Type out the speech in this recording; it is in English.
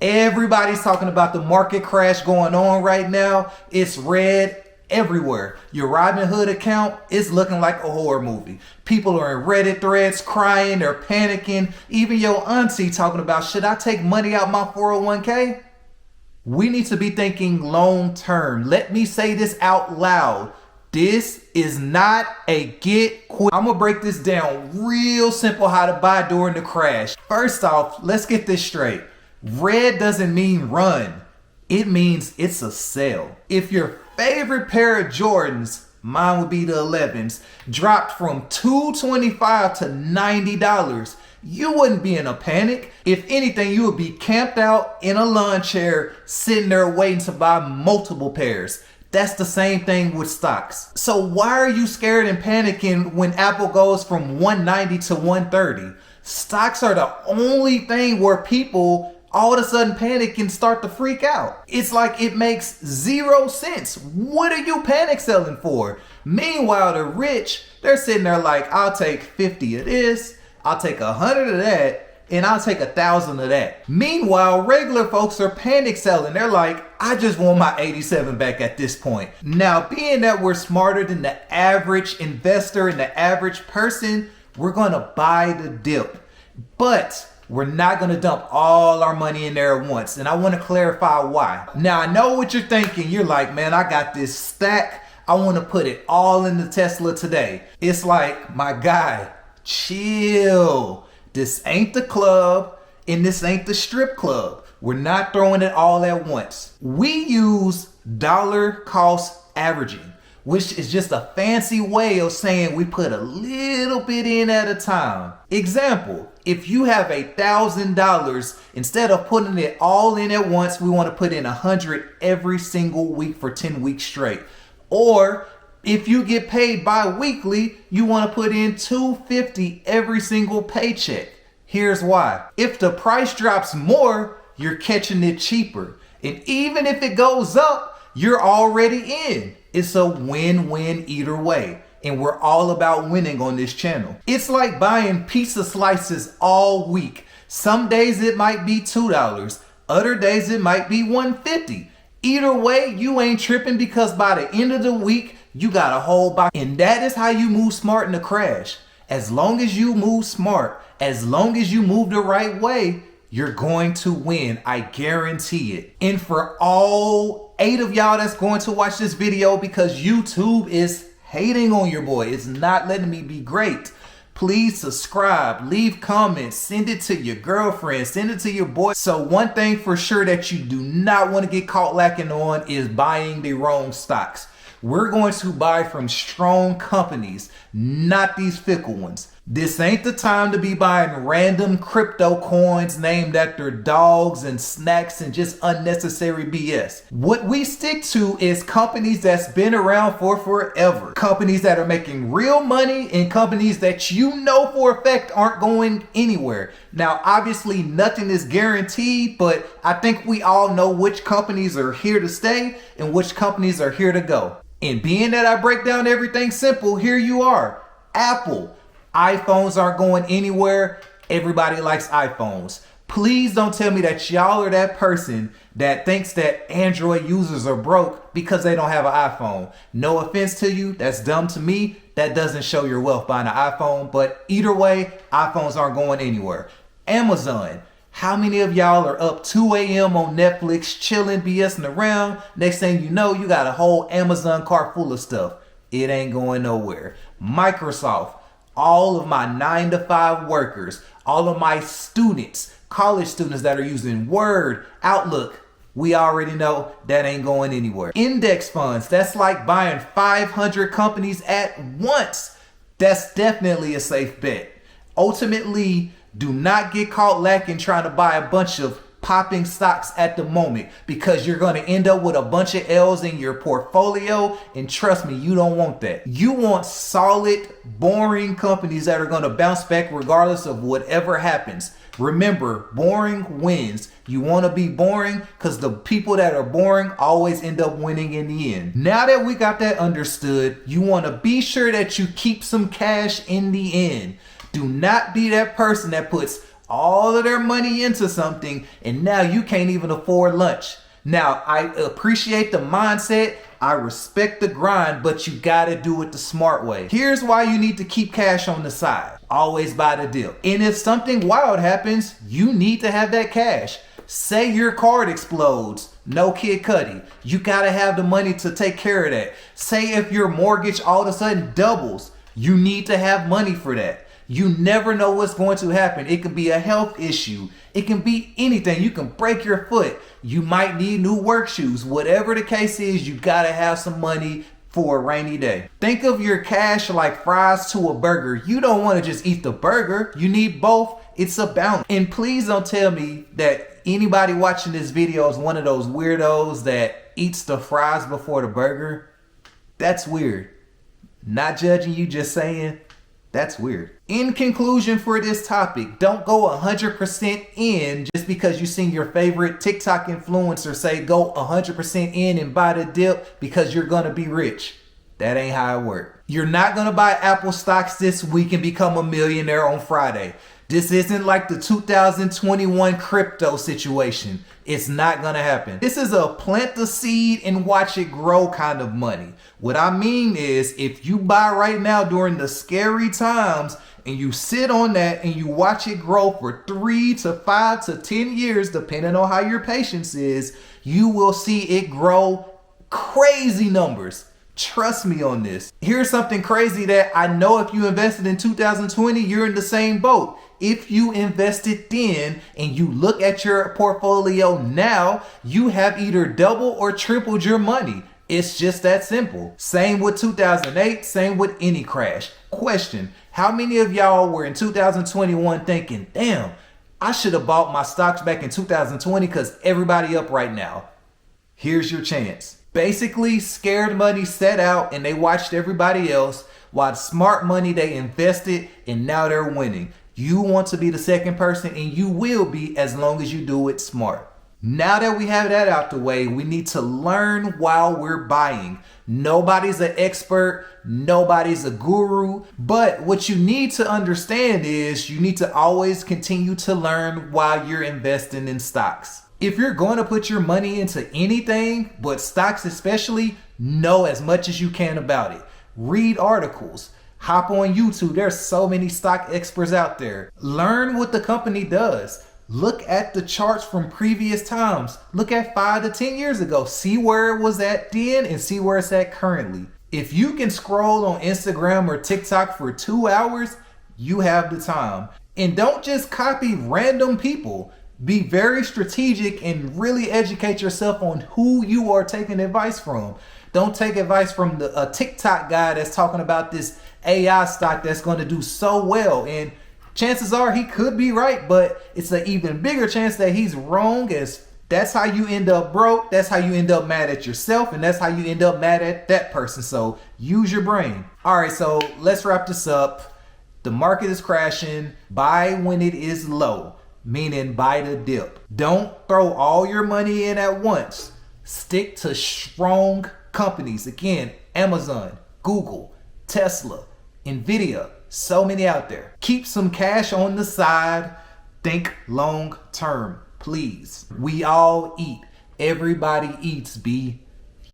Everybody's talking about the market crash going on right now. It's red everywhere. Your Robinhood account is looking like a horror movie. People are in Reddit threads crying, they're panicking. Even your auntie talking about, should I take money out my 401k? We need to be thinking long term. Let me say this out loud. This is not a get quick. I'm gonna break this down real simple how to buy during the crash. First off, let's get this straight. Red doesn't mean run. It means it's a sell. If your favorite pair of Jordans, mine would be the 11s, dropped from $225 to $90, you wouldn't be in a panic. If anything, you would be camped out in a lawn chair, sitting there waiting to buy multiple pairs. That's the same thing with stocks. So why are you scared and panicking when Apple goes from 190 to 130? Stocks are the only thing where people all of a sudden panic and start to freak out. It's like it makes zero sense. What are you panic selling for? Meanwhile, the rich, they're sitting there like, I'll take 50 of this, I'll take 100 of that, and I'll take 1,000 of that. Meanwhile, regular folks are panic selling. They're like, I just want my 87 back at this point. Now, being that we're smarter than the average investor and the average person, we're gonna buy the dip. But we're not gonna dump all our money in there at once. And I wanna clarify why. Now, I know what you're thinking. You're like, man, I got this stack. I wanna put it all in the Tesla today. It's like, my guy, chill. This ain't the club and this ain't the strip club. We're not throwing it all at once. We use dollar cost averaging, which is just a fancy way of saying we put a little bit in at a time. Example, if you have $1,000, instead of putting it all in at once, we want to put in 100 every single week for 10 weeks straight. Or if you get paid bi-weekly, you want to put in $250 every single paycheck. Here's why. If the price drops more, you're catching it cheaper. And even if it goes up, you're already in. It's a win-win either way. And we're all about winning on this channel. It's like buying pizza slices all week. Some days it might be $2. Other days it might be $1.50. Either way, you ain't tripping because by the end of the week, you got a whole box. And that is how you move smart in the crash. As long as you move smart, as long as you move the right way, you're going to win. I guarantee it. And for all 8 of y'all that's going to watch this video because YouTube is hating on your boy, it's not letting me be great, please subscribe, leave comments, send it to your girlfriend, send it to your boy. So one thing for sure that you do not want to get caught lacking on is buying the wrong stocks. We're going to buy from strong companies, not these fickle ones. This ain't the time to be buying random crypto coins named after dogs and snacks and just unnecessary BS. What we stick to is companies that's been around for forever. Companies that are making real money and companies that you know for a fact aren't going anywhere. Now, obviously nothing is guaranteed, but I think we all know which companies are here to stay and which companies are here to go. And being that I break down everything simple, here you are. Apple. iPhones aren't going anywhere. Everybody likes iPhones. Please don't tell me that y'all are that person that thinks that Android users are broke because they don't have an iPhone. No offense to you, that's dumb to me. That doesn't show your wealth buying an iPhone, but either way, iPhones aren't going anywhere. Amazon. How many of y'all are up 2 a.m. on Netflix, chilling, BSing around? Next thing you know, you got a whole Amazon cart full of stuff. It ain't going nowhere. Microsoft. All of my 9-to-5 workers, all of my students, college students that are using Word, Outlook, we already know that ain't going anywhere. Index funds, that's like buying 500 companies at once. That's definitely a safe bet. Ultimately, do not get caught lacking trying to buy a bunch of popping stocks at the moment because you're going to end up with a bunch of L's in your portfolio, and trust me, you don't want that. You want solid, boring companies that are going to bounce back regardless of whatever happens. Remember, boring wins. You want to be boring because the people that are boring always end up winning in the end. Now that we got that understood, you want to be sure that you keep some cash in the end. Do not be that person that puts all of their money into something, and now you can't even afford lunch. Now, I appreciate the mindset, I respect the grind, but you gotta do it the smart way. Here's why you need to keep cash on the side. Always buy the dip. And if something wild happens, you need to have that cash. Say your card explodes, no Kid Cudi. You gotta have the money to take care of that. Say if your mortgage all of a sudden doubles, you need to have money for that. You never know what's going to happen. It could be a health issue. It can be anything. You can break your foot. You might need new work shoes. Whatever the case is, you gotta have some money for a rainy day. Think of your cash like fries to a burger. You don't want to just eat the burger. You need both. It's a balance. And please don't tell me that anybody watching this video is one of those weirdos that eats the fries before the burger. That's weird. Not judging you, just saying that's weird. In conclusion for this topic, don't go 100% in just because you seen your favorite TikTok influencer say go 100% in and buy the dip because you're gonna be rich. That ain't how it works. You're not gonna buy Apple stocks this week and become a millionaire on Friday. This isn't like the 2021 crypto situation. It's not gonna happen. This is a plant the seed and watch it grow kind of money. What I mean is, if you buy right now during the scary times and you sit on that and you watch it grow for 3 to 5 to 10 years, depending on how your patience is, you will see it grow crazy numbers. Trust me on this. Here's something crazy that I know if you invested in 2020, you're in the same boat. If you invested then and you look at your portfolio now, you have either double or tripled your money. It's just that simple. Same with 2008, same with any crash. Question, how many of y'all were in 2021 thinking, damn, I should have bought my stocks back in 2020 because everybody up right now? Here's your chance. Basically, scared money set out and they watched everybody else, while smart money they invested and now they're winning. You want to be the second person, and you will be as long as you do it smart. Now that we have that out the way, we need to learn while we're buying. Nobody's an expert, nobody's a guru, but what you need to understand is you need to always continue to learn while you're investing in stocks. If you're going to put your money into anything, but stocks especially, know as much as you can about it. Read articles. Hop on YouTube. There's so many stock experts out there. Learn what the company does. Look at the charts from previous times. Look at 5 to 10 years ago. See where it was at then and see where it's at currently. If you can scroll on Instagram or TikTok for 2 hours, you have the time. And don't just copy random people. Be very strategic and really educate yourself on who you are taking advice from. Don't take advice from a TikTok guy that's talking about this AI stock that's going to do so well. And chances are he could be right, but it's an even bigger chance that he's wrong, as that's how you end up broke. That's how you end up mad at yourself. And that's how you end up mad at that person. So use your brain. All right, so let's wrap this up. The market is crashing. Buy when it is low, meaning buy the dip. Don't throw all your money in at once. Stick to strong companies. Again, Amazon, Google, Tesla, Nvidia, so many out there. Keep some cash on the side. Think long term, please. We all eat. Everybody eats, B.